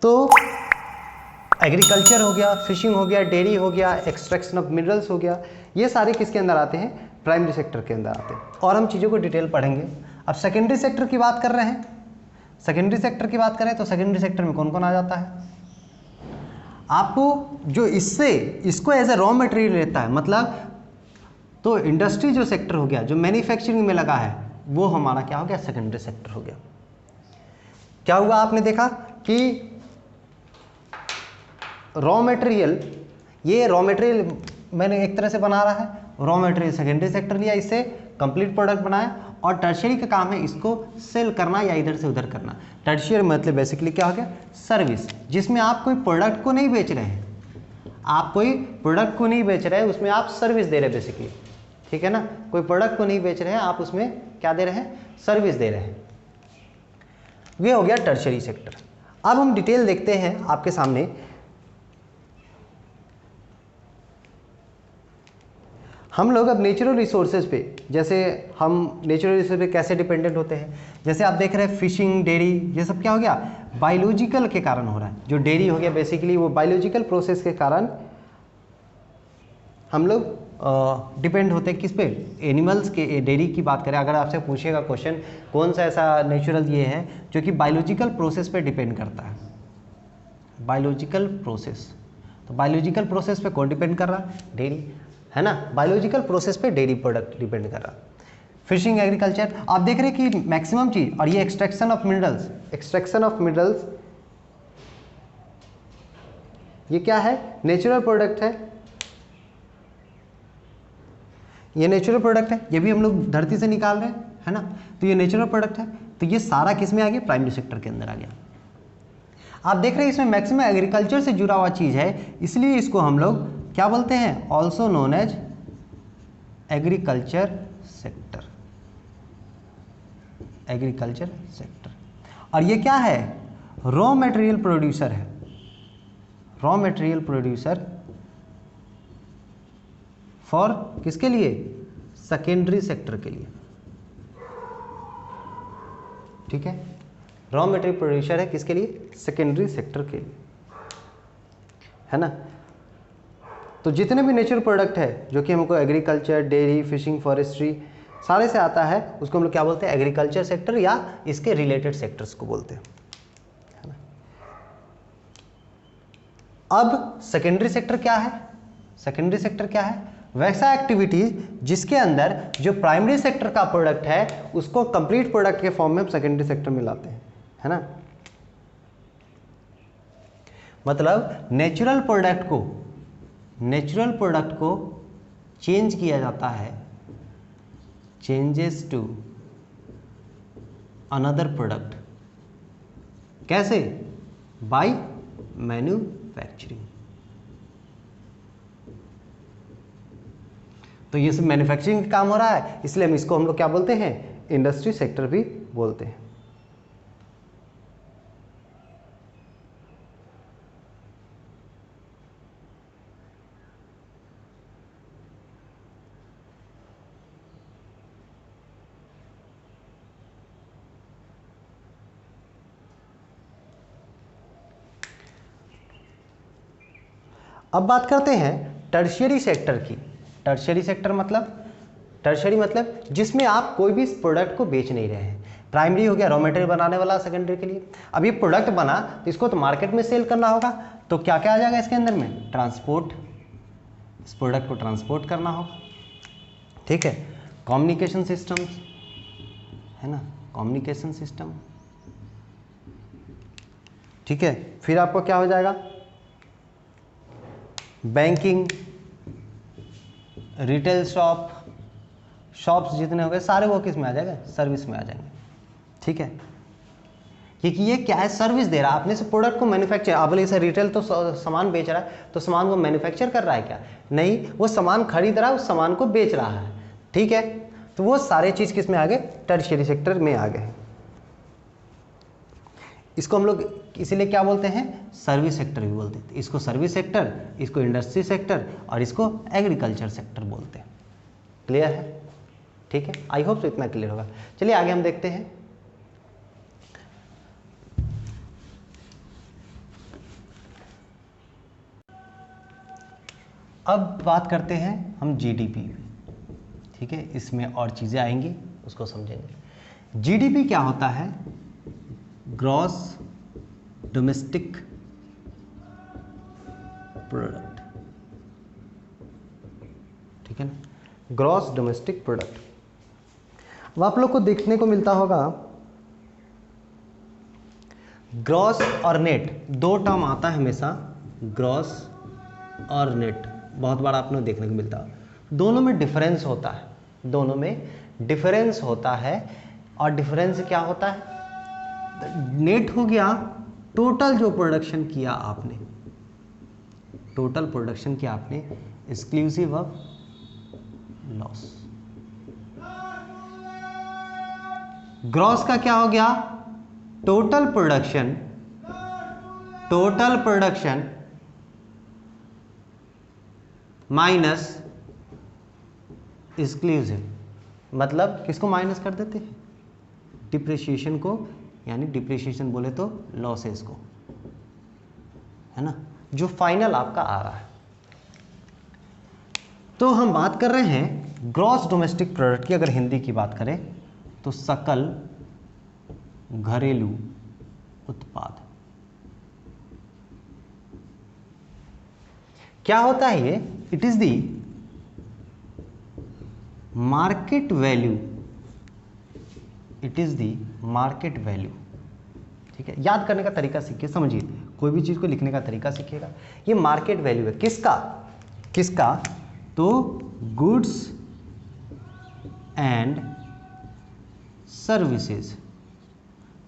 तो एग्रीकल्चर हो गया, फिशिंग हो गया, डेयरी हो गया, एक्सट्रैक्शन ऑफ मिनरल्स हो गया, ये सारे किसके अंदर आते हैं? प्राइमरी सेक्टर के अंदर आते हैं। और हम चीज़ों को डिटेल पढ़ेंगे। अब सेकेंडरी सेक्टर की बात कर रहे हैं। सेकेंडरी सेक्टर की बात करें तो सेकेंडरी सेक्टर में कौन कौन आ जाता है? आपको जो इसको एज ए रॉ मटेरियल लेता है, मतलब तो इंडस्ट्री जो सेक्टर हो गया, जो मैन्युफैक्चरिंग में लगा है, वो हमारा क्या हो गया? सेकेंडरी सेक्टर हो गया। क्या हुआ? आपने देखा कि रॉ मटेरियल, ये रॉ मटेरियल मैंने एक तरह से बना रहा है, रॉ मटेरियल सेकेंडरी सेक्टर लिया, इससे कंप्लीट प्रोडक्ट बनाया, और टर्शियरी का काम है इसको सेल करना या इधर से उधर करना। टर्शियरी मतलब बेसिकली क्या हो गया? सर्विस, जिसमें आप कोई प्रोडक्ट को नहीं बेच रहे हैं, आप कोई प्रोडक्ट को नहीं बेच रहे हैं, उसमें आप सर्विस दे रहे हैं बेसिकली, ठीक है ना? कोई प्रोडक्ट को नहीं बेच रहे हैं, आप उसमें क्या दे रहे हैं? सर्विस दे रहे हैं। ये हो गया टर्शियरी सेक्टर। अब हम डिटेल देखते हैं आपके सामने। हम लोग अब नेचुरल रिसोर्सेज पे, जैसे हम नेचुरल रिसोर्स पे कैसे डिपेंडेंट होते हैं, जैसे आप देख रहे हैं फिशिंग, डेयरी, ये सब क्या हो गया? बायोलॉजिकल के कारण हो रहा है। जो डेयरी हो गया बेसिकली वो बायोलॉजिकल प्रोसेस के कारण हम लोग डिपेंड होते हैं किस पे? एनिमल्स के। डेयरी की बात करें, अगर आपसे पूछेगा क्वेश्चन कौन सा ऐसा नेचुरल ये है जो कि बायोलॉजिकल प्रोसेस पे डिपेंड करता है? Biological process. तो बायोलॉजिकल प्रोसेस पे कौन डिपेंड कर रहा है? डेयरी, है ना? बायोलॉजिकल प्रोसेस पे डेयरी प्रोडक्ट डिपेंड कर रहा है। फिशिंग, एग्रीकल्चर, आप देख रहे हैं कि मैक्सिमम चीज, और ये extraction of minerals, extraction of minerals ये क्या है? नेचुरल प्रोडक्ट है। ये नेचुरल प्रोडक्ट है, ये भी हम लोग धरती से निकाल रहे हैं, है ना? तो ये नेचुरल प्रोडक्ट है। तो ये सारा किस में आ गया? प्राइमरी सेक्टर के अंदर आ गया। आप देख रहे हैं इसमें मैक्सिमम एग्रीकल्चर से जुड़ा हुआ चीज है, इसलिए इसको हम लोग क्या बोलते हैं? Also known as agriculture sector. Agriculture sector. और ये क्या है? रॉ मटेरियल प्रोड्यूसर है। रॉ मटेरियल प्रोड्यूसर फॉर किसके लिए? सेकेंडरी सेक्टर के लिए, ठीक है? रॉ मटेरियल प्रोड्यूसर है किसके लिए? सेकेंडरी सेक्टर के लिए, है ना? तो जितने भी नेचुरल प्रोडक्ट है जो कि हमको एग्रीकल्चर, डेयरी, फिशिंग, फॉरेस्ट्री सारे से आता है, उसको हम लोग क्या बोलते हैं? एग्रीकल्चर सेक्टर या इसके रिलेटेड सेक्टर्स को बोलते हैं, है ना? अब सेकेंडरी सेक्टर क्या है? सेकेंडरी सेक्टर क्या है? वैसा एक्टिविटी जिसके अंदर जो प्राइमरी सेक्टर का प्रोडक्ट है उसको कंप्लीट प्रोडक्ट के फॉर्म में हम सेकेंडरी सेक्टर में लाते हैं, है ना? मतलब नेचुरल प्रोडक्ट को चेंज किया जाता है, चेंजेस टू अनदर प्रोडक्ट, कैसे? By manufacturing. तो ये सब मैन्युफैक्चरिंग का काम हो रहा है, इसलिए हम लोग क्या बोलते हैं? इंडस्ट्री सेक्टर भी बोलते हैं। अब बात करते हैं टर्शियरी सेक्टर की। टर्शियरी सेक्टर मतलब, टर्शियरी मतलब जिसमें आप कोई भी प्रोडक्ट को बेच नहीं रहे हैं। प्राइमरी हो गया रॉ मटेरियल बनाने वाला सेकेंडरी के लिए। अब ये प्रोडक्ट बना तो इसको तो मार्केट में सेल करना होगा, तो क्या क्या आ जाएगा इसके अंदर में? ट्रांसपोर्ट, इस प्रोडक्ट को ट्रांसपोर्ट करना होगा, ठीक है? कम्युनिकेशन सिस्टम्स, है ना? कम्युनिकेशन सिस्टम, ठीक है? फिर आपको क्या हो जाएगा? बैंकिंग, रिटेल शॉप्स जितने हो गए सारे वो किस में आ जाएगा? सर्विस में आ जाएंगे, ठीक है? क्योंकि ये क्या है? सर्विस दे रहा है। आपने से प्रोडक्ट को मैन्युफैक्चर, आप बोले सर रिटेल तो सामान बेच रहा है, तो सामान वो मैन्युफैक्चर कर रहा है क्या? नहीं, वो सामान खरीद रहा है, उस सामान को बेच रहा है, ठीक है? तो वो सारे चीज किस में आ गए? टर्शियरी सेक्टर में आ गए। इसको हम लोग इसीलिए क्या बोलते हैं? सर्विस सेक्टर भी बोलते हैं। इसको सर्विस सेक्टर, इसको इंडस्ट्री सेक्टर और इसको एग्रीकल्चर सेक्टर बोलते हैं। क्लियर है? ठीक है, आई होप सो इतना क्लियर होगा। चलिए आगे हम देखते हैं। अब बात करते हैं हम जीडीपी, ठीक है, इसमें और चीज़ें आएंगी, उसको समझेंगे। जीडीपी क्या होता है? ग्रॉस डोमेस्टिक प्रोडक्ट, ठीक है ना, ग्रॉस डोमेस्टिक प्रोडक्ट। अब आप लोग को देखने को मिलता होगा ग्रॉस और नेट, दो टर्म आता है हमेशा, ग्रॉस और नेट, बहुत बार आप लोग देखने को मिलता है। दोनों में डिफरेंस होता है, दोनों में डिफरेंस होता है। और डिफरेंस क्या होता है? नेट हो गया टोटल जो प्रोडक्शन किया आपने, टोटल प्रोडक्शन किया आपने एक्सक्लूसिव ऑफ लॉस। ग्रॉस का क्या हो गया? Total production, total production minus exclusive, मतलब किसको माइनस कर देते हैं? डिप्रिसिएशन को, यानी डिप्रिसिएशन बोले तो लॉसेस को, है ना, जो फाइनल आपका आ रहा है। तो हम बात कर रहे हैं ग्रॉस डोमेस्टिक प्रोडक्ट की। अगर हिंदी की बात करें तो सकल घरेलू उत्पाद। क्या होता है ये? It is the market value, it is the market value, ठीक है। याद करने का तरीका सीखिए, समझिए, कोई भी चीज को लिखने का तरीका सीखिएगा। ये मार्केट वैल्यू है किसका? किसका? तो goods and services,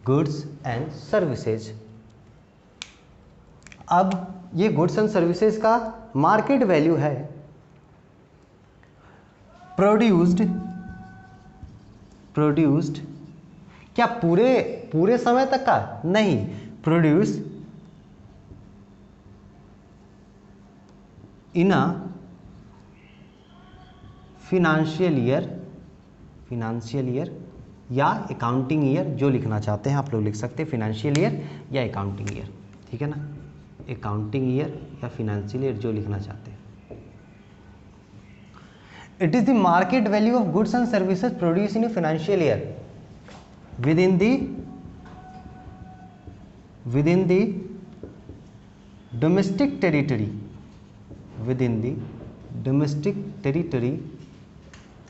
goods and services. अब ये गुड्स एंड सर्विसेज का मार्केट वैल्यू है प्रोड्यूस्ड, क्या पूरे समय तक का? नहीं, produce in a financial year या अकाउंटिंग ईयर, जो लिखना चाहते हैं आप लोग लिख सकते हैं, फिनेंशियल ईयर या अकाउंटिंग ईयर, ठीक है ना, अकाउंटिंग ईयर या फिनेंशियल ईयर, जो लिखना चाहते हैं। It is the market value of goods and services produce in a financial year within the domestic territory, within the domestic territory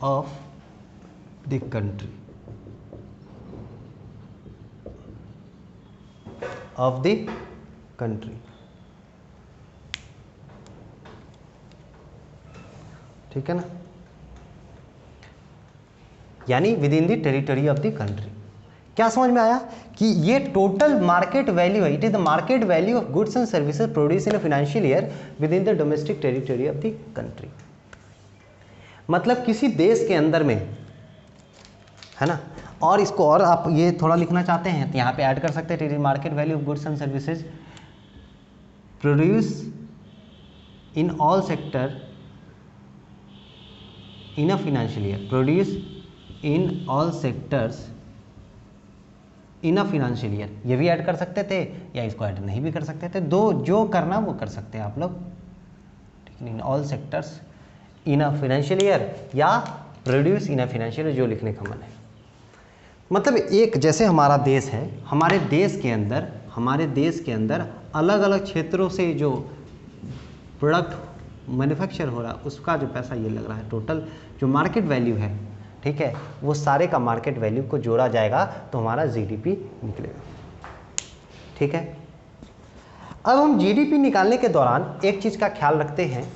of the country, of the country, ठीक है ना, यानी with in the territory of the country. क्या समझ में आया कि ये टोटल मार्केट वैल्यू है? It is the market value of goods and services produce in a financial year with in the domestic territory of the country. मतलब किसी देश के अंदर में, है ना। और इसको और आप ये थोड़ा लिखना चाहते हैं तो यहाँ पे ऐड कर सकते हैं, market value of goods and services produce in all sector in a financial year, produce in all sectors in a financial year, ये भी ऐड कर सकते थे या इसको ऐड नहीं भी कर सकते थे, दो जो करना वो कर सकते हैं आप लोग, ठीक है। In all sectors in a financial year या produce in a financial year, जो लिखने का मन है। मतलब एक जैसे हमारा देश है, हमारे देश के अंदर अलग अलग क्षेत्रों से जो प्रोडक्ट मैन्युफैक्चर हो रहा है उसका जो पैसा ये लग रहा है, टोटल जो मार्केट वैल्यू है, ठीक है, वो सारे का मार्केट वैल्यू को जोड़ा जाएगा तो हमारा जीडीपी निकलेगा, ठीक है। अब हम जीडीपी निकालने के दौरान एक चीज़ का ख्याल रखते हैं,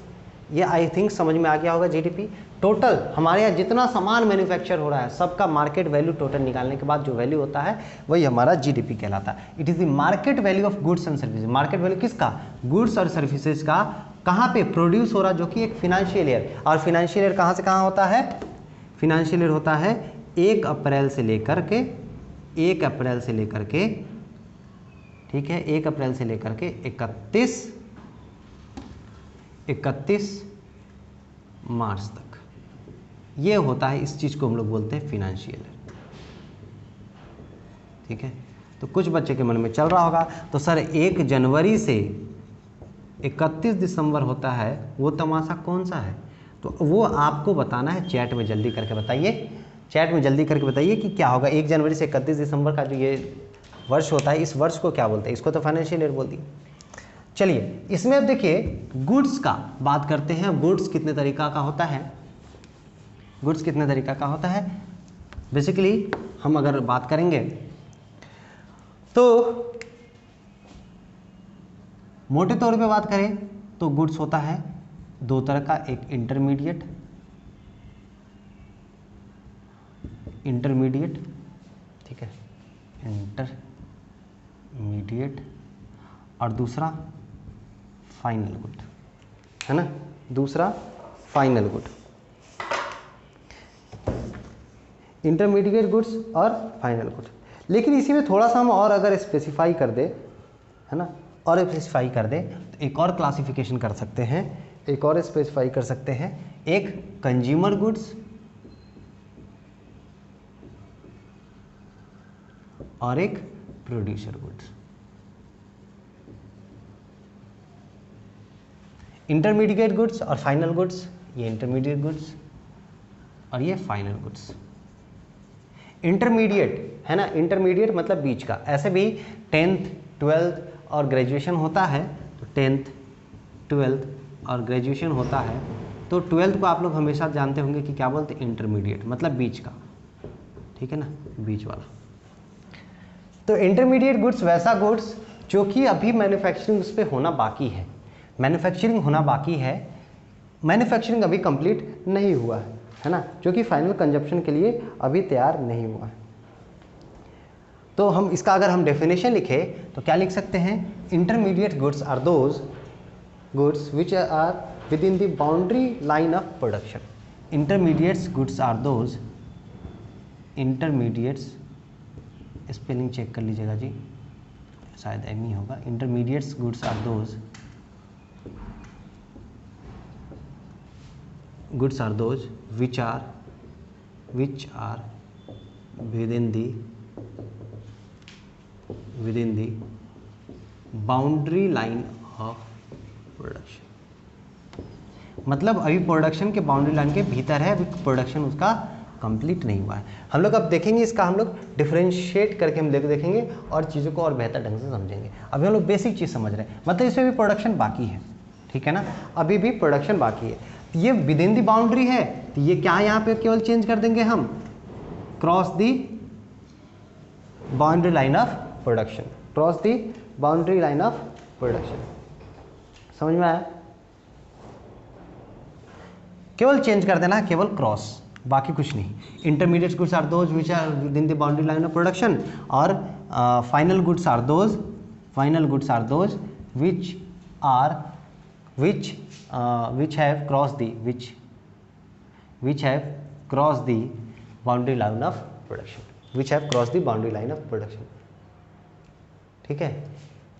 ये आई थिंक समझ में आ गया होगा। जीडीपी टोटल हमारे यहाँ जितना सामान मैन्युफैक्चर हो रहा है सबका मार्केट वैल्यू टोटल निकालने के बाद जो वैल्यू होता है वही हमारा जीडीपी कहलाता है। It is the market value of goods and services. Market value किसका? गुड्स और सर्विसेज का। कहाँ पे? प्रोड्यूस हो रहा, जो कि एक फिनेंशियल ईयर। और फिनेंशियल ईयर कहाँ से कहाँ होता है? फिनेंशियल ईयर होता है 1 अप्रैल से लेकर के, ठीक है, 1 अप्रैल से लेकर के 31 मार्च तक, ये होता है। इस चीज़ को हम लोग बोलते हैं फिनेंशियल ईयर, ठीक है। तो कुछ बच्चे के मन में चल रहा होगा तो सर 1 जनवरी से 31 दिसंबर होता है वो तमाशा कौन सा है, तो वो आपको बताना है। चैट में जल्दी करके बताइए, चैट में जल्दी करके बताइए कि क्या होगा। 1 जनवरी से 31 दिसंबर का जो ये वर्ष होता है, इस वर्ष को क्या बोलते हैं? इसको तो फाइनेंशियल ईयर बोल दी। चलिए इसमें अब देखिए गुड्स का बात करते हैं। गुड्स कितने तरीका का होता है? गुड्स कितने तरीका का होता है? बेसिकली हम अगर बात करेंगे तो मोटे तौर पे बात करें तो गुड्स होता है 2 तरह का, एक इंटरमीडिएट ठीक है, इंटरमीडिएट, और दूसरा फाइनल गुड, है ना, दूसरा फाइनल गुड। इंटरमीडिएट गुड्स और फाइनल गुड। लेकिन इसी में थोड़ा सा हम और अगर स्पेसिफाई कर दे, है ना, और स्पेसिफाई कर दे तो एक और क्लासिफिकेशन कर सकते हैं, एक और स्पेसिफाई कर सकते हैं। एक कंज्यूमर गुड्स और एक प्रोड्यूसर गुड्स। इंटरमीडिएट गुड्स और फाइनल गुड्स, ये इंटरमीडिएट गुड्स और ये फाइनल गुड्स। इंटरमीडिएट है ना, इंटरमीडिएट मतलब बीच का। ऐसे भी 10th 12th और ग्रेजुएशन होता है, तो 10th 12th और ग्रेजुएशन होता है, तो 12th को आप लोग हमेशा जानते होंगे कि क्या बोलते हैं? इंटरमीडिएट, मतलब बीच का, ठीक है ना, बीच वाला। तो इंटरमीडिएट गुड्स वैसा गुड्स जो कि अभी मैन्युफैक्चरिंग उस पर होना बाकी है, मैन्युफैक्चरिंग होना बाकी है, मैन्युफैक्चरिंग अभी कंप्लीट नहीं हुआ है ना, जो कि फाइनल कंजप्शन के लिए अभी तैयार नहीं हुआ है। तो हम इसका अगर हम डेफिनेशन लिखें तो क्या लिख सकते हैं? Intermediate goods are those goods which are within the boundary line of production. Intermediates goods are those, intermediates, spelling check कर लीजिएगा जी, शायद एम ही होगा। Intermediates goods are those goods are those which are within the boundary line of production। मतलब अभी production के boundary line के भीतर है, अभी प्रोडक्शन उसका कंप्लीट नहीं हुआ है। हम लोग अब देखेंगे इसका, हम लोग डिफरेंशिएट करके हम देखेंगे और चीज़ों को और बेहतर ढंग से समझेंगे। अभी हम लोग बेसिक चीज़ समझ रहे हैं, मतलब इसमें भी प्रोडक्शन बाकी है, ठीक है ना, अभी भी प्रोडक्शन बाकी है। ये विद इन दी बाउंड्री है, तो ये क्या यहाँ पे केवल चेंज कर देंगे हम, cross the boundary line of production, cross the boundary line of production. समझ में आया? केवल चेंज कर देना, केवल क्रॉस, बाकी कुछ नहीं। Intermediate goods are those which are within the boundary line of production, और final goods are those which have crossed the boundary line of production, ठीक है।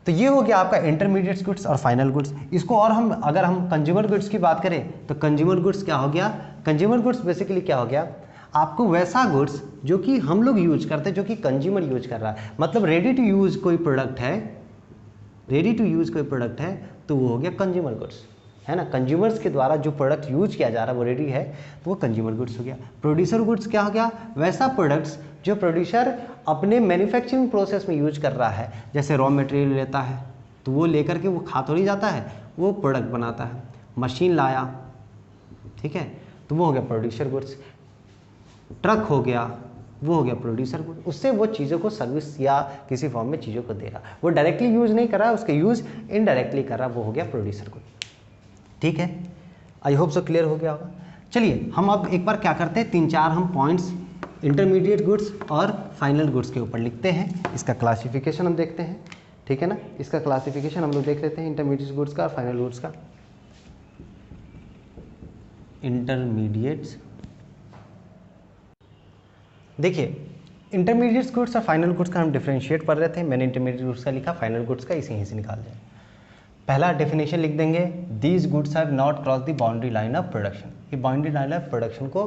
तो ये हो गया आपका इंटरमीडिएट गुड्स और फाइनल गुड्स। इसको और हम अगर हम कंज्यूमर गुड्स की बात करें तो कंज्यूमर गुड्स क्या हो गया? कंज्यूमर गुड्स बेसिकली क्या हो गया? आपको वैसा गुड्स जो कि हम लोग यूज करते हैं, जो कि कंज्यूमर यूज कर रहा है, मतलब रेडी टू यूज कोई प्रोडक्ट है, तो वो हो गया कंज्यूमर गुड्स, है ना। कंज्यूमर्स के द्वारा जो प्रोडक्ट यूज किया जा रहा है वो रेडी है, तो वो कंज्यूमर गुड्स हो गया। प्रोड्यूसर गुड्स क्या हो गया? वैसा प्रोडक्ट्स जो प्रोड्यूसर अपने मैन्युफैक्चरिंग प्रोसेस में यूज कर रहा है, जैसे रॉ मटेरियल लेता है तो वो लेकर के वो खा थोड़ी जाता है, वो प्रोडक्ट बनाता है। मशीन लाया, ठीक है, तो वो हो गया प्रोड्यूसर गुड्स। ट्रक हो गया, वो हो गया प्रोड्यूसर गुड। उससे वो चीज़ों को सर्विस या किसी फॉर्म में चीज़ों को दे रहा, वो डायरेक्टली यूज नहीं कर रहा, उसके यूज इनडायरेक्टली कर रहा, वो हो गया प्रोड्यूसर गुड, ठीक है। आई होप सो क्लियर हो गया होगा। चलिए हम अब एक बार क्या करते हैं, 3-4 हम पॉइंट्स इंटरमीडिएट गुड्स और फाइनल गुड्स के ऊपर लिखते हैं। इसका क्लासिफिकेशन हम देखते हैं, ठीक है ना। इसका क्लासिफिकेशन हम लोग देख लेते हैं इंटरमीडिएट गुड्स का और फाइनल गुड्स का। इंटरमीडिएट्स, देखिए इंटरमीडिएट गुड्स और फाइनल गुड्स का हम डिफरेंशिएट कर रहे थे। मैंने इंटरमीडिएट गुड्स का लिखा, फाइनल गुड्स का इसे यहीं से निकाल दिया। पहला डेफिनेशन लिख देंगे, these goods have not cross the boundary line of production. ये बाउंड्री लाइन ऑफ प्रोडक्शन को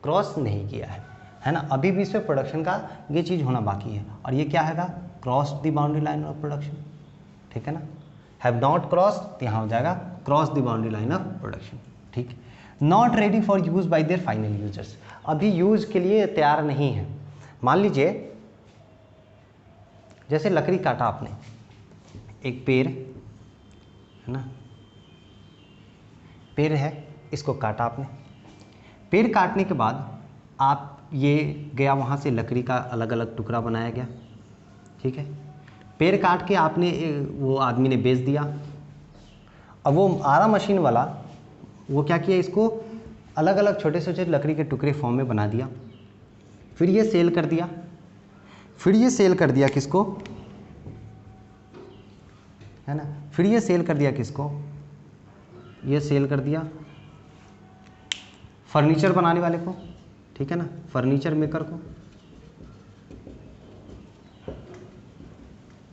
क्रॉस नहीं किया है ना। अभी भी इस पर प्रोडक्शन का ये चीज़ होना बाकी है, और ये क्या हैगा? Cross the boundary line of production, ठीक है ना। हैव नॉट क्रॉस, तो यहाँ हो जाएगा cross the boundary line of production. ठीक, not ready for use by their final users, अभी यूज के लिए तैयार नहीं है। मान लीजिए जैसे लकड़ी काटा आपने, एक पेड़ है ना, पेड़ है, इसको काटा आपने, पेड़ काटने के बाद आप ये गया वहाँ से लकड़ी का अलग अलग टुकड़ा बनाया गया। ठीक है, पेड़ काट के आपने वो आदमी ने बेच दिया। अब वो आरा मशीन वाला वो क्या किया, इसको अलग अलग छोटे छोटे लकड़ी के टुकड़े फॉर्म में बना दिया, फिर ये सेल कर दिया। फिर ये सेल कर दिया किसको, है ना, फिर ये सेल कर दिया किसको, ये सेल कर दिया फर्नीचर बनाने वाले को। ठीक है ना, फर्नीचर मेकर को।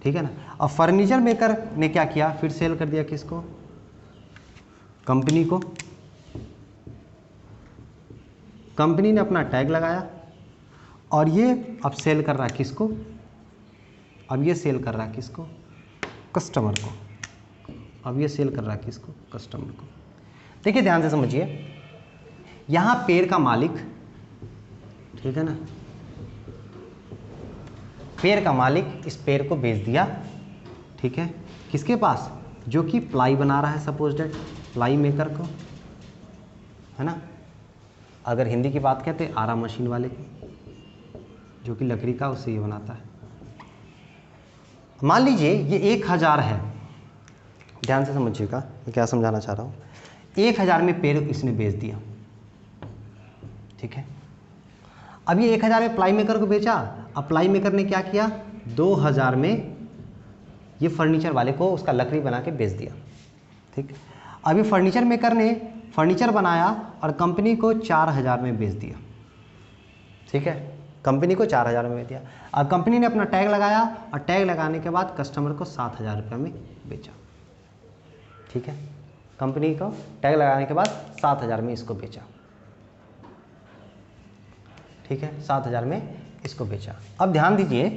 ठीक है ना, अब फर्नीचर मेकर ने क्या किया, फिर सेल कर दिया किसको, कंपनी को। कंपनी ने अपना टैग लगाया और ये अब सेल कर रहा है किसको, अब ये सेल कर रहा है किसको, कस्टमर को। अब ये सेल कर रहा है किसको, कस्टमर को। देखिए ध्यान से समझिए, यहाँ पेड़ का मालिक, ठीक है ना, पेड़ का मालिक इस पेड़ को बेच दिया। ठीक है, किसके पास, जो कि प्लाई बना रहा है, सपोज दैट प्लाई मेकर को, है ना। अगर हिंदी की बात कहते आरा मशीन वाले को, जो कि लकड़ी का उससे ये बनाता है। मान लीजिए ये 1000 है, ध्यान से समझिएगा मैं क्या समझाना चाह रहा हूँ। 1000 में पेड़ इसने बेच दिया। ठीक है, अब ये 1000 में प्लाई मेकर को बेचा। अब प्लाई मेकर ने क्या किया, 2000 में ये फर्नीचर वाले को उसका लकड़ी बना के बेच दिया। ठीक, अभी फर्नीचर मेकर ने फर्नीचर बनाया और कंपनी को 4000 में बेच दिया। ठीक है, कंपनी को 4000 में बेच दिया। अब कंपनी ने अपना टैग लगाया और टैग लगाने के बाद कस्टमर को 7000 रुपये में बेचा। ठीक है, कंपनी को टैग लगाने के बाद 7000 में इसको बेचा। ठीक है, 7000 में इसको बेचा। अब ध्यान दीजिए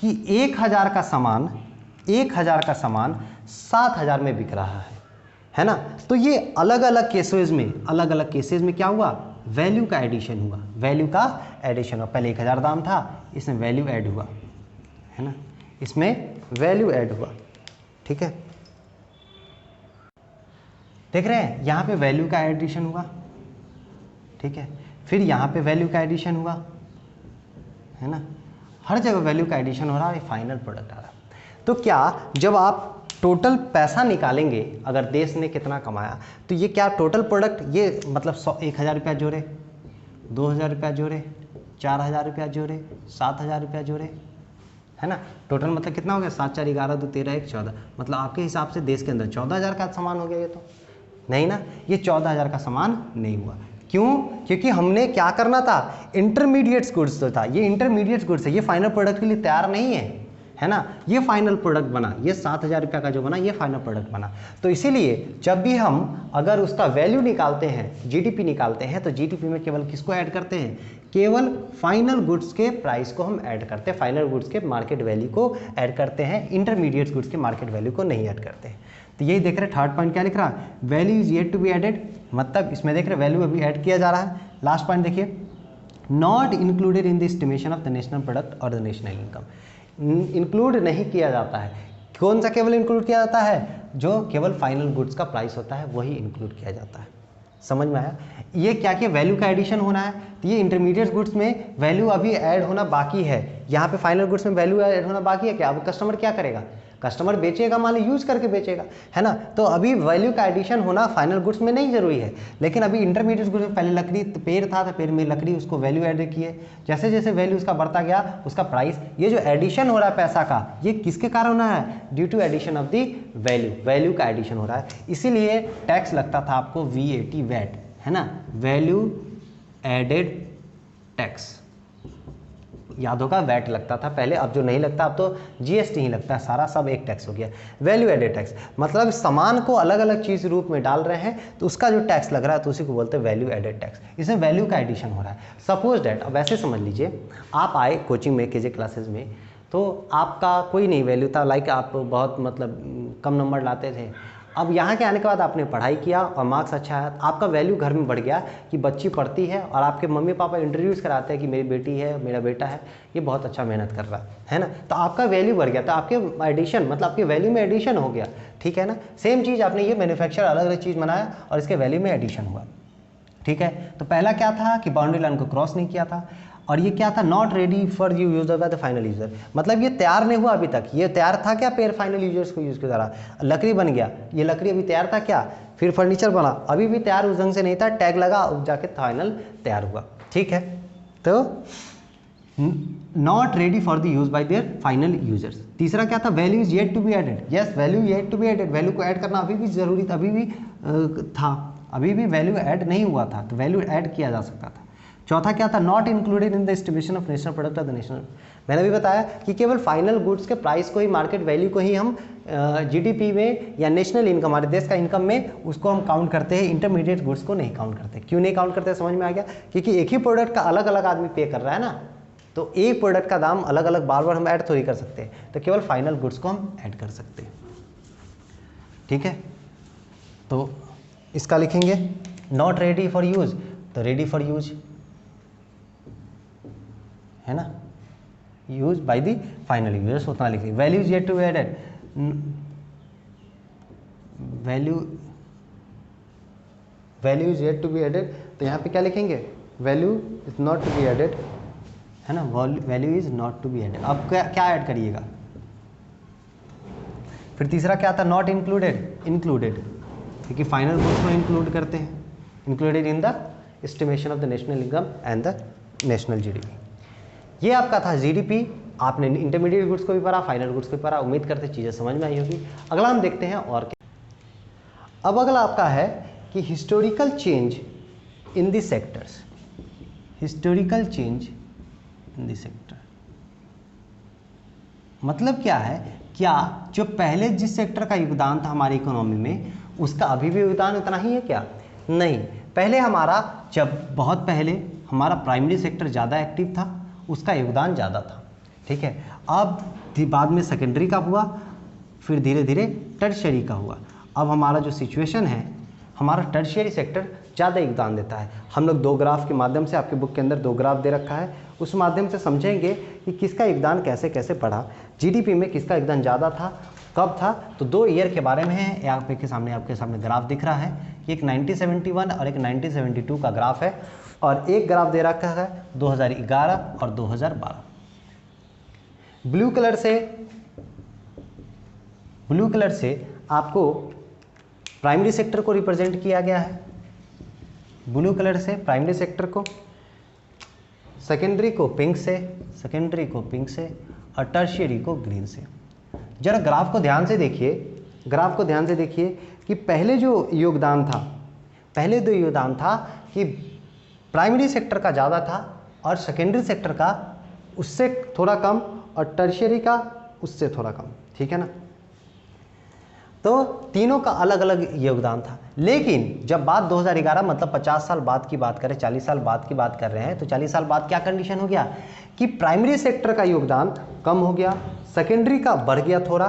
कि 1000 का सामान 7000 में बिक रहा है ना। तो ये अलग अलग केसेस में क्या हुआ, वैल्यू का एडिशन हुआ, पहले 1000 दाम था, इसमें वैल्यू ऐड हुआ, है ना, इसमें वैल्यू ऐड हुआ। ठीक है, देख रहे हैं, यहाँ पे वैल्यू का एडिशन हुआ। ठीक है, फिर यहाँ पे वैल्यू का एडिशन हुआ, है ना, हर जगह वैल्यू का एडिशन हो रहा है, फाइनल प्रोडक्ट आ रहा है। तो क्या जब आप टोटल पैसा निकालेंगे, अगर देश ने कितना कमाया, तो ये क्या टोटल प्रोडक्ट, ये मतलब 1000 रुपया जोड़े, 2000 रुपया जोड़े, 4000 रुपया जोड़े, 7000 रुपया जोड़े, है ना, टोटल मतलब कितना हो गया, 7 4 11 2 13 1 14, मतलब आपके हिसाब से देश के अंदर 14000 का सामान हो गया। ये तो नहीं ना, ये 14000 का सामान नहीं हुआ। क्यों, क्योंकि हमने क्या करना था, इंटरमीडिएट्स गुड्स जो था, ये इंटरमीडिएट्स गुड्स है, ये फाइनल प्रोडक्ट के लिए तैयार नहीं है ना, ये फाइनल प्रोडक्ट बना, ये 7000 रुपया का जो बना, ये फाइनल प्रोडक्ट बना। तो इसीलिए जब भी हम अगर उसका वैल्यू निकालते हैं, जीडीपी निकालते हैं, तो जीडीपी में केवल किसको ऐड करते हैं, केवल फाइनल गुड्स के प्राइस को हम ऐड करते हैं, फाइनल गुड्स के मार्केट वैल्यू को ऐड करते हैं, इंटरमीडिएट गुड्स के मार्केट वैल्यू को नहीं ऐड करते हैं। तो यही देख रहे, थर्ड पॉइंट क्या लिख रहा है, value is yet to be added, मतलब इसमें देख रहे वैल्यू अभी ऐड किया जा रहा है। लास्ट पॉइंट देखिए, not included in the estimation of the national product और द नेशनल इनकम, इंक्लूड नहीं किया जाता है। कौन सा केवल इंक्लूड किया जाता है, जो केवल फाइनल गुड्स का प्राइस होता है वही इंक्लूड किया जाता है। समझ में आया, ये क्या किया, वैल्यू का एडिशन होना है, तो ये इंटरमीडिएट गुड्स में वैल्यू अभी ऐड होना बाकी है, यहाँ पे फाइनल गुड्स में वैल्यू ऐड होना बाकी है। क्या अब कस्टमर क्या करेगा, कस्टमर बेचेगा, मान लो यूज करके बेचेगा, है ना, तो अभी वैल्यू का एडिशन होना फाइनल गुड्स में नहीं जरूरी है। लेकिन अभी इंटरमीडिएट गुड्स में पहले लकड़ी पेड़ था, तो पेड़ में लकड़ी, उसको वैल्यू ऐड किए, जैसे जैसे वैल्यू उसका बढ़ता गया उसका प्राइस, ये जो एडिशन हो रहा है पैसा का, ये किसके कारण होना है, due to addition of the value का एडिशन हो रहा है। इसीलिए टैक्स लगता था आपको VAT, वैट, है ना, वैल्यू एडेड टैक्स, याद होगा, वैट लगता था पहले, अब जो नहीं लगता, अब तो GST ही लगता है, सारा सब एक टैक्स हो गया, वैल्यू एडेड टैक्स। मतलब सामान को अलग अलग चीज़ रूप में डाल रहे हैं, तो उसका जो टैक्स लग रहा है, तो उसी को बोलते हैं वैल्यू एडेड टैक्स। इसमें वैल्यू का एडिशन हो रहा है। सपोज डैट, अब ऐसे समझ लीजिए, आप आए कोचिंग में, KJ क्लासेज में, तो आपका कोई नहीं वैल्यू था, लाइक आप बहुत मतलब कम नंबर लाते थे। अब यहाँ के आने के बाद आपने पढ़ाई किया और मार्क्स अच्छा आया, आपका वैल्यू घर में बढ़ गया कि बच्ची पढ़ती है और आपके मम्मी पापा इंट्रोड्यूस कराते हैं कि मेरी बेटी है, मेरा बेटा है, ये बहुत अच्छा मेहनत कर रहा है ना, तो आपका वैल्यू बढ़ गया, तो आपके एडिशन मतलब आपके वैल्यू में एडिशन हो गया, ठीक है ना। सेम चीज़ आपने ये मैन्युफैक्चर अलग अलग चीज़ बनाया और इसके वैल्यू में एडिशन हुआ, ठीक है। तो पहला क्या था कि बाउंड्री लाइन को क्रॉस नहीं किया था, और ये क्या था, not ready for you user bye the final user, मतलब ये तैयार नहीं हुआ अभी तक, ये तैयार था क्या पेड़ फाइनल यूजर्स को यूज़ के द्वारा, लकड़ी बन गया, ये लकड़ी अभी तैयार था क्या, फिर फर्नीचर बना, अभी भी तैयार उस ढंग से नहीं था, टैग लगा अब जाके फाइनल तैयार हुआ, ठीक है। तो not ready for the use by their final users. तीसरा क्या था, value is yet to be added, yes value yet to be added, value को ऐड करना अभी भी जरूरी था, अभी भी था, अभी भी वैल्यू ऐड नहीं हुआ था, तो वैल्यू ऐड किया जा सकता था। चौथा क्या था, not included in the estimation of national product of the national, मैंने भी बताया कि केवल फाइनल गुड्स के प्राइस को ही, मार्केट वैल्यू को ही हम जीडीपी में या नेशनल इनकम, हमारे देश का इनकम में उसको हम काउंट करते हैं, इंटरमीडिएट गुड्स को नहीं काउंट करते। क्यों नहीं काउंट करते, समझ में आ गया, क्योंकि एक ही प्रोडक्ट का अलग अलग आदमी पे कर रहा है ना, तो एक प्रोडक्ट का दाम अलग अलग बार बार हम ऐड थोड़ी कर सकते हैं, तो केवल फाइनल गुड्स को हम ऐड कर सकते हैं, ठीक है। तो इसका लिखेंगे नॉट रेडी फॉर यूज, तो रेडी फॉर यूज है ना, use by the final users, उतना लिखिए। Value is yet to be added, value is yet to be added, तो यहाँ पे क्या लिखेंगे, value is not to be added, है ना, value is not to be added. अब क्या ऐड करिएगा, फिर तीसरा क्या था, नॉट इंक्लूडेड, इंक्लूडेड, क्योंकि फाइनल गुड्स को इंक्लूड करते हैं, included in the estimation of the national income and the national GDP. ये आपका था जीडीपी, आपने इंटरमीडिएट गुड्स को भी पढ़ा, फाइनल गुड्स को भी पढ़ा, उम्मीद करते चीज़ें समझ में आई होगी। अगला हम देखते हैं और क्या, अब अगला आपका है कि historical change in the sectors, historical change in the sector मतलब क्या है, क्या जो पहले जिस सेक्टर का योगदान था हमारी इकोनॉमी में, उसका अभी भी योगदान उतना ही है क्या, नहीं। पहले हमारा, जब बहुत पहले हमारा प्राइमरी सेक्टर ज़्यादा एक्टिव था, उसका योगदान ज़्यादा था, ठीक है। अब बाद में सेकेंडरी का हुआ, फिर धीरे धीरे टर्शियरी का हुआ। अब हमारा जो सिचुएशन है, हमारा टर्शियरी सेक्टर ज़्यादा योगदान देता है। हम लोग दो ग्राफ के माध्यम से, आपके बुक के अंदर दो ग्राफ दे रखा है, उस माध्यम से समझेंगे कि किसका योगदान कैसे कैसे पड़ा, जीडीपी में किसका योगदान ज़्यादा था, कब था। तो 2 ईयर के बारे में है, यहाँ पे आपके सामने ग्राफ दिख रहा है, एक 1971 और एक 1972 का ग्राफ है, और एक ग्राफ दे रखा है 2011 और 2012। ब्लू कलर से आपको प्राइमरी सेक्टर को रिप्रेजेंट किया गया है, ब्लू कलर से प्राइमरी सेक्टर को, सेकेंडरी को पिंक से, और टर्शियरी को ग्रीन से। जरा ग्राफ को ध्यान से देखिए, कि पहले जो योगदान था, कि प्राइमरी सेक्टर का ज़्यादा था और सेकेंडरी सेक्टर का उससे थोड़ा कम, और टर्शियरी का उससे थोड़ा कम, ठीक है ना। तो तीनों का अलग अलग योगदान था। लेकिन जब बात 2011 मतलब 50 साल बाद की बात करें, 40 साल बाद की बात कर रहे हैं, तो 40 साल बाद क्या कंडीशन हो गया कि प्राइमरी सेक्टर का योगदान कम हो गया, सेकेंडरी का बढ़ गया थोड़ा,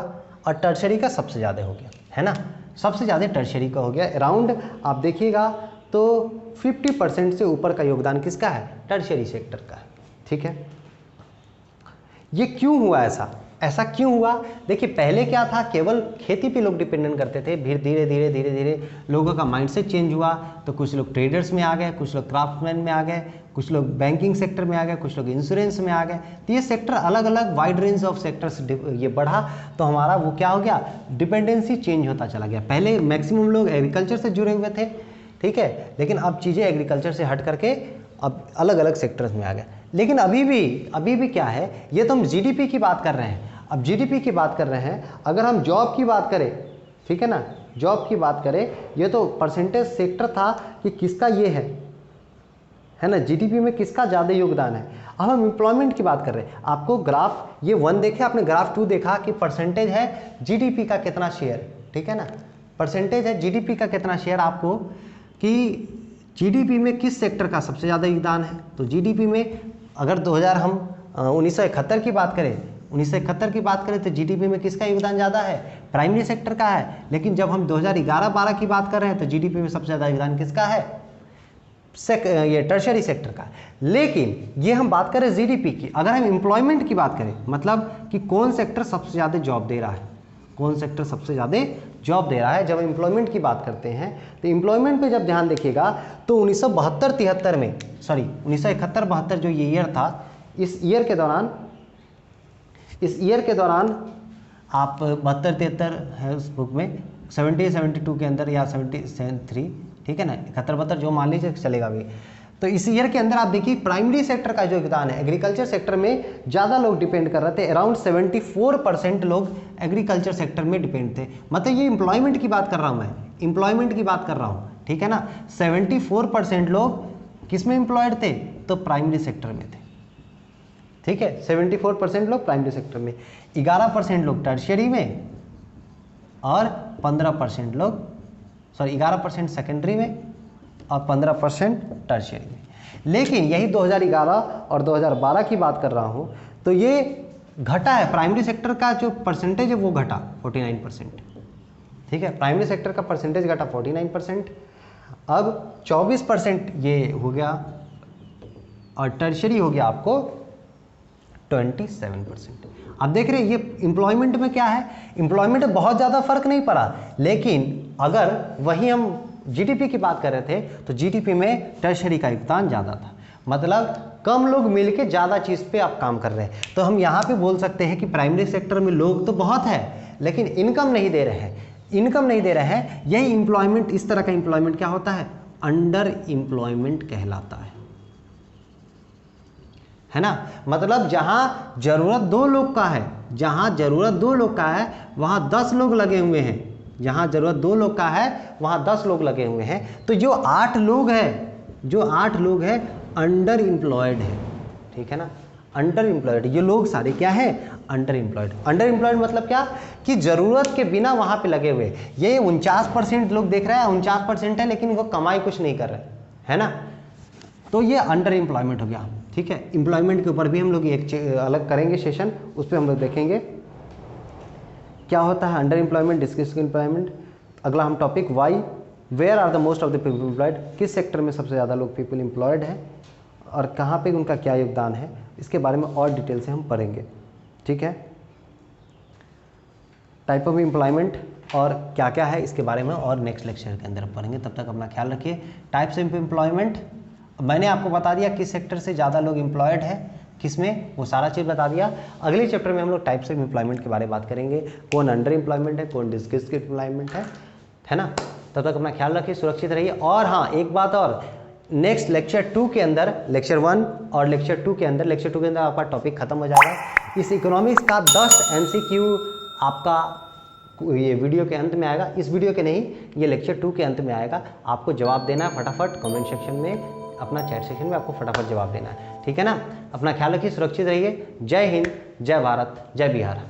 और टर्शियरी का सबसे ज़्यादा हो गया, है ना, सबसे ज़्यादा टर्शियरी का हो गया। अराउंड आप देखिएगा तो 50% से ऊपर का योगदान किसका है, टर्शियरी सेक्टर का है, ठीक है। ये क्यों हुआ ऐसा क्यों हुआ? देखिए पहले क्या था, केवल खेती पे लोग डिपेंडेंट करते थे, फिर धीरे धीरे लोगों का माइंडसेट चेंज हुआ, तो कुछ लोग ट्रेडर्स में आ गए, कुछ लोग क्राफ्टमैन में आ गए, कुछ लोग बैंकिंग सेक्टर में आ गए, कुछ लोग इंश्योरेंस में आ गए। तो ये सेक्टर अलग अलग वाइड रेंज ऑफ सेक्टर्स ये बढ़ा, तो हमारा वो क्या हो गया, डिपेंडेंसी चेंज होता चला गया। पहले मैक्सिमम लोग एग्रीकल्चर से जुड़े हुए थे, ठीक है, लेकिन अब चीज़ें एग्रीकल्चर से हट करके अब अलग अलग सेक्टर्स में आ गए। लेकिन अभी भी क्या है, ये तो हम जीडीपी की बात कर रहे हैं, अब जीडीपी की बात कर रहे हैं। अगर हम जॉब की बात करें, ठीक है ना, जॉब की बात करें, ये तो परसेंटेज सेक्टर था कि किसका ये है ना, जीडीपी में किसका ज़्यादा योगदान है। अब हम एम्प्लॉयमेंट की बात कर रहे हैं। आपको ग्राफ ये 1 देखे, आपने ग्राफ 2 देखा कि परसेंटेज है जीडीपी का कितना शेयर, ठीक है ना, परसेंटेज है जीडीपी का कितना शेयर, आपको कि जीडीपी में किस सेक्टर का सबसे ज़्यादा योगदान है। तो जीडीपी में अगर 1971 की बात करें 1971 की बात करें तो जीडीपी में किसका योगदान ज़्यादा है? प्राइमरी सेक्टर का है। लेकिन जब हम 2011-12 की बात कर रहे हैं तो जीडीपी में सबसे ज़्यादा योगदान किसका है? ये टर्शरी सेक्टर का। लेकिन ये हम बात करें जीडीपी की, अगर हम एम्प्लॉयमेंट की बात करें, मतलब कि कौन सेक्टर सबसे ज़्यादा जॉब दे रहा है, कौन सेक्टर सबसे ज़्यादा जॉब दे रहा है, जब एम्प्लॉयमेंट की बात करते हैं तो एम्प्लॉयमेंट पे जब ध्यान देखिएगा तो 1972-73 में, सॉरी 1971-72 जो ये ईयर था, इस ईयर के दौरान आप 72-73 है उस बुक में, 70-72 के अंदर या 73, ठीक है ना, 71-72 जो मान लीजिए चलेगा भी। तो इस ईयर के अंदर आप देखिए प्राइमरी सेक्टर का जो योगदान है, एग्रीकल्चर सेक्टर में ज़्यादा लोग डिपेंड कर रहे थे। अराउंड 74% लोग एग्रीकल्चर सेक्टर में डिपेंड थे। मतलब ये एम्प्लॉयमेंट की बात कर रहा हूँ मैं, एम्प्लॉयमेंट की बात कर रहा हूँ, ठीक है ना। 74% लोग किस में एम्प्लॉयड थे? तो प्राइमरी सेक्टर में थे, ठीक है। 74% लोग प्राइमरी सेक्टर में, 11% लोग टर्शियरी में और 15% लोग, सॉरी 11% सेकेंडरी में और 15% टर्शियरी में। लेकिन यही 2011 और 2012 की बात कर रहा हूँ तो ये घटा है, प्राइमरी सेक्टर का जो परसेंटेज है वो घटा 49%, ठीक है। प्राइमरी सेक्टर का परसेंटेज घटा 49%, अब 24% ये हो गया और टर्शियरी हो गया आपको 27%। अब देख रहे हैं ये एम्प्लॉयमेंट में क्या है, एम्प्लॉयमेंट में बहुत ज़्यादा फर्क नहीं पड़ा। लेकिन अगर वही हम जीडीपी की बात कर रहे थे तो जीडीपी में टर्शियरी का योगदान ज़्यादा था। मतलब कम लोग मिलके ज़्यादा चीज़ पे आप काम कर रहे हैं। तो हम यहाँ पे बोल सकते हैं कि प्राइमरी सेक्टर में लोग तो बहुत है लेकिन इनकम नहीं दे रहे हैं, इनकम नहीं दे रहे हैं। यही एम्प्लॉयमेंट, इस तरह का एम्प्लॉयमेंट क्या होता है? अंडर एम्प्लॉयमेंट कहलाता है ना। मतलब जहाँ ज़रूरत 2 लोग का है, जहाँ ज़रूरत 2 लोग का है वहाँ 10 लोग लगे हुए हैं, जहाँ ज़रूरत 2 लोग का है वहाँ 10 लोग लगे हुए हैं। तो जो 8 लोग हैं अंडर एम्प्लॉयड है, ठीक है ना, अंडर एम्प्लॉयड। ये लोग सारे क्या है? Under employed. अंडर एम्प्लॉयड मतलब क्या कि ज़रूरत के बिना वहाँ पे लगे हुए। ये 49% लोग देख रहे हैं, 49% है लेकिन वो कमाई कुछ नहीं कर रहे, है ना। तो ये अंडर एम्प्लॉयमेंट हो गया, ठीक है। एम्प्लॉयमेंट के ऊपर भी हम लोग एक अलग करेंगे सेशन, उस पर हम लोग देखेंगे क्या होता है अंडर एम्प्लॉयमेंट, डिस्क्रिप्टिव एम्प्लॉयमेंट। अगला हम topic Y, where are the most of the people employed, किस सेक्टर में सबसे ज़्यादा लोग पीपल एम्प्लॉयड हैं और कहाँ पे उनका क्या योगदान है, इसके बारे में और डिटेल से हम पढ़ेंगे, ठीक है। टाइप ऑफ एम्प्लॉयमेंट और क्या क्या है इसके बारे में और नेक्स्ट लेक्चर के अंदर पढ़ेंगे। तब तक अपना ख्याल रखिए। टाइप्स ऑफ एम्प्लॉयमेंट मैंने आपको बता दिया किस सेक्टर से ज़्यादा लोग एम्प्लॉयड है, किस में, वो सारा चीज़ बता दिया। अगले चैप्टर में हम लोग टाइप्स ऑफ एम्प्लॉयमेंट के बारे में बात करेंगे, कौन अंडर एम्प्लॉयमेंट है, कौन डिस्क्रिप्टिव एम्प्लॉयमेंट है ना। तब तक अपना ख्याल रखिए, सुरक्षित रहिए। और हाँ, एक बात और, नेक्स्ट लेक्चर 2 के अंदर, लेक्चर 1 और लेक्चर 2 के अंदर, आपका टॉपिक खत्म हो जाएगा। इस इकोनॉमिक्स का 10 MCQ आपका ये वीडियो के अंत में आएगा, इस वीडियो के नहीं, ये लेक्चर 2 के अंत में आएगा। आपको जवाब देना है फटाफट, कमेंट सेक्शन में, अपना चैट सेक्शन में आपको फटाफट जवाब देना है, ठीक है ना। अपना ख्याल रखिए, सुरक्षित रहिए। जय हिंद, जय भारत, जय बिहार।